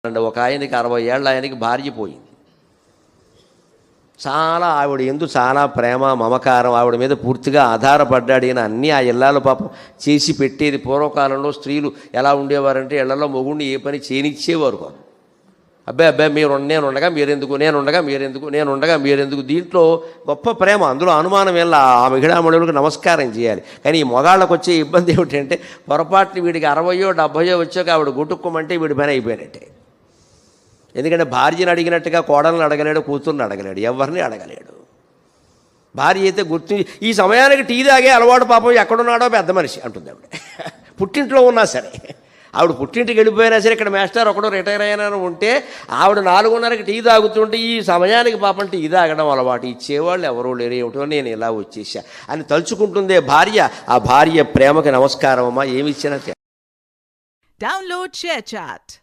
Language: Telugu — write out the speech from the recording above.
అండి ఒక ఆయనకి 60 ఏళ్ళ ఆయనకి భార్య పోయింది. చాలా ఆవిడ ఎందు చాలా ప్రేమ మమకారం, ఆవిడ మీద పూర్తిగా ఆధారపడ్డాడు. ఈయన అన్నీ ఆ ఇళ్ళలో పాపం చేసి పెట్టేది. పూర్వకాలంలో స్త్రీలు ఎలా ఉండేవారంటే ఇళ్లలో మొగుడిని ఏ పని చేయనిచ్చేవారు కాదు. అబ్బాయి నేనుండగా మీరెందుకు దీంట్లో గొప్ప ప్రేమ, అందులో అనుమానం వెళ్ళ ఆ మహిళామణులకు నమస్కారం చేయాలి. కానీ ఈ మొగాళ్ళకు వచ్చే ఇబ్బంది ఏమిటంటే పొరపాటుని వీడికి 60 70 వచ్చాక ఆవిడ గుట్టుకోమంటే వీడి పని అయిపోయినట్టే. ఎందుకంటే భార్యను అడిగినట్టుగా కోడలను అడగలేడు, కూతుర్ని అడగలేడు, ఎవరిని అడగలేడు. భార్య అయితే గుర్తించి ఈ సమయానికి టీ తాగే అలవాటు పాపం ఎక్కడున్నాడో పెద్ద మనిషి అంటుంది ఆవిడ. పుట్టింట్లో ఉన్నా సరే, ఆవిడ పుట్టింటికి వెళ్ళిపోయినా సరే ఇక్కడ మాస్టర్ ఒకడు రిటైర్ అయినా ఉంటే ఆవిడ 4:30కి టీ తాగుతుంటే ఈ సమయానికి పాపం టీ తాగడం అలవాటు. ఇచ్చేవాళ్ళు ఎవరూ లేరు, ఏమిటో నేను ఇలా వచ్చేసా అని తలుచుకుంటుందే భార్య. ఆ భార్య ప్రేమకి నమస్కారం అమ్మా, ఏమి ఇచ్చినా. Download ShareChat.